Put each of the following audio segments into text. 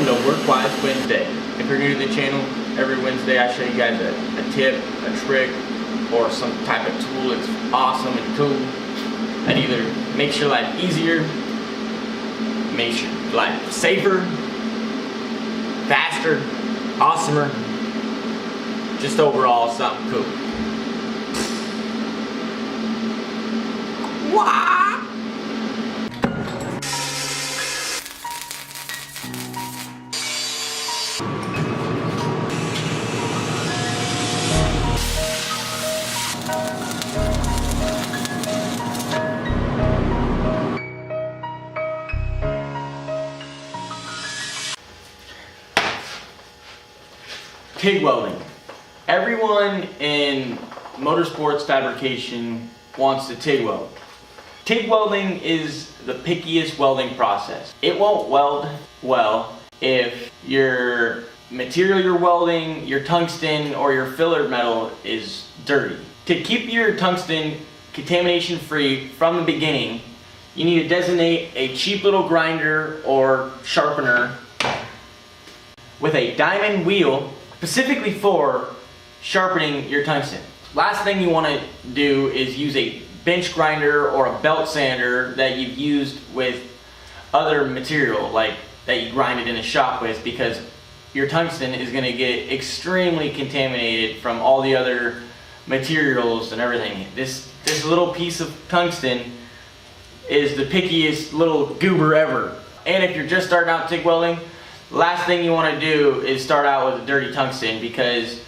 Welcome to Workwise Wednesday. If you're new to the channel, every Wednesday I show you guys a tip, a trick, or some type of tool that's awesome and cool that either makes your life easier, makes your life safer, faster, awesomer, just overall something cool. Wow! TIG welding. Everyone in motorsports fabrication wants to TIG weld. TIG welding is the pickiest welding process. It won't weld well if your material you're welding, your tungsten or your filler metal is dirty. To keep your tungsten contamination free from the beginning, you need to designate a cheap little grinder or sharpener with a diamond wheel specifically for sharpening your tungsten. Last thing you want to do is use a bench grinder or a belt sander that you've used with other material, like that you grind it in a shop with, because your tungsten is going to get extremely contaminated from all the other materials and everything. This little piece of tungsten is the pickiest little goober ever. And if you're just starting out TIG welding, last thing you want to do is start out with a dirty tungsten, because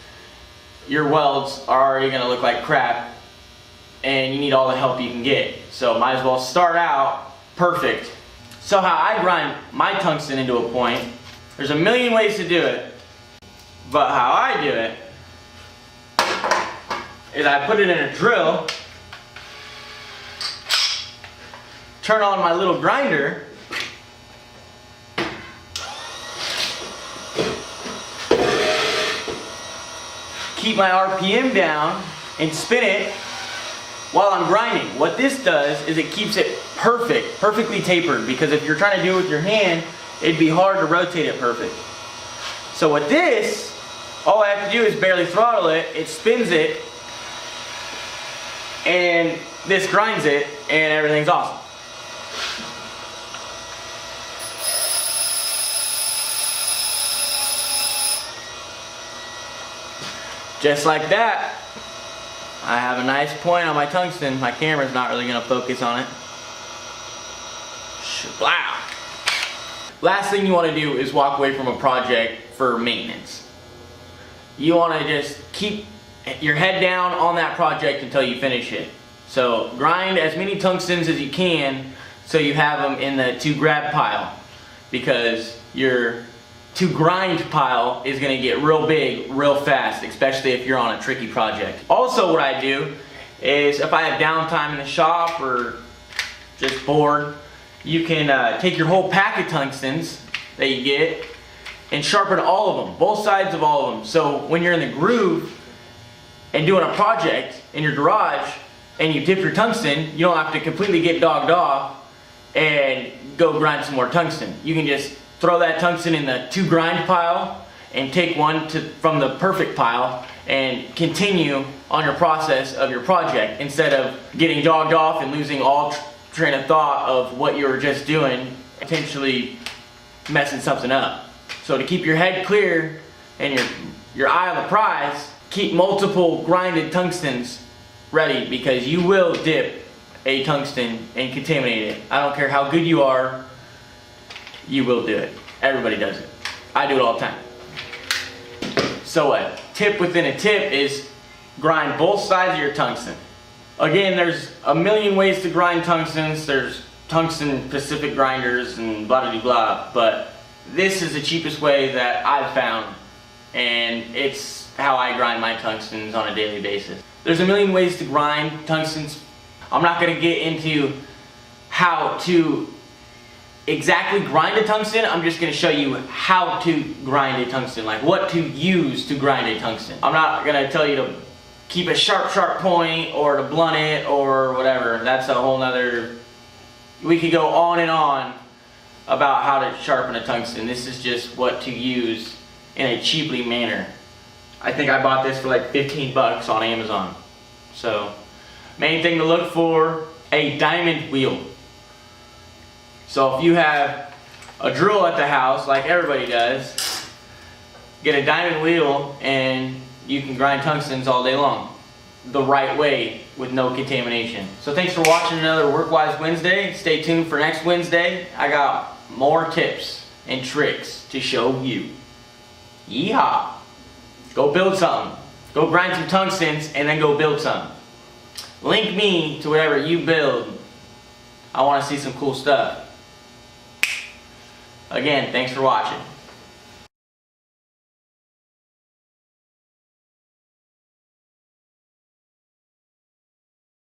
your welds are already going to look like crap and you need all the help you can get. So might as well start out perfect. So how I grind my tungsten into a point, there's a million ways to do it, but how I do it is I put it in a drill, turn on my little grinder, keep my RPM down and spin it while I'm grinding. What this does is it keeps it perfectly tapered, because if you're trying to do it with your hand, it'd be hard to rotate it perfect. So with this, all I have to do is barely throttle it, it spins it, and this grinds it, and everything's awesome. Just like that, I have a nice point on my tungsten. My camera's not really going to focus on it. Wow. Last thing you want to do is walk away from a project for maintenance. You want to just keep your head down on that project until you finish it. So grind as many tungstens as you can so you have them in the to grab pile, because your to grind pile is going to get real big real fast, especially if you're on a tricky project. Also, what I do is if I have downtime in the shop or just bored, you can take your whole pack of tungstens that you get and sharpen all of them, both sides of all of them. So when you're in the groove and doing a project in your garage and you dip your tungsten, you don't have to completely get dogged off and go grind some more tungsten. You can just throw that tungsten in the to grind pile and take one from the perfect pile and continue on your process of your project, instead of getting dogged off and losing all train of thought of what you were just doing, potentially messing something up. So to keep your head clear and your eye on the prize, keep multiple grinded tungstens ready, because you will dip a tungsten and contaminate it. I don't care how good you are, you will do it. Everybody does it. I do it all the time. So a tip within a tip is grind both sides of your tungsten. Again, there's a million ways to grind tungstens. There's tungsten specific grinders and blah blah blah, but this is the cheapest way that I've found, and it's how I grind my tungstens on a daily basis. There's a million ways to grind tungstens. I'm not going to get into how to exactly grind a tungsten. I'm just going to show you how to grind a tungsten, like what to use to grind a tungsten. I'm not going to tell you to keep a sharp point or to blunt it or whatever. That's a whole nother, we could go on and on about how to sharpen a tungsten. This is just what to use in a cheaply manner. I think I bought this for like 15 bucks on Amazon. So, main thing to look for, a diamond wheel. So if you have a drill at the house, like everybody does, get a diamond wheel and you can grind tungstens all day long. The right way with no contamination. So thanks for watching another Workwise Wednesday. Stay tuned for next Wednesday. I got more tips and tricks to show you. Yeehaw! Go build something. Go grind some tungstens and then go build some. Link me to whatever you build. I want to see some cool stuff. Again, thanks for watching.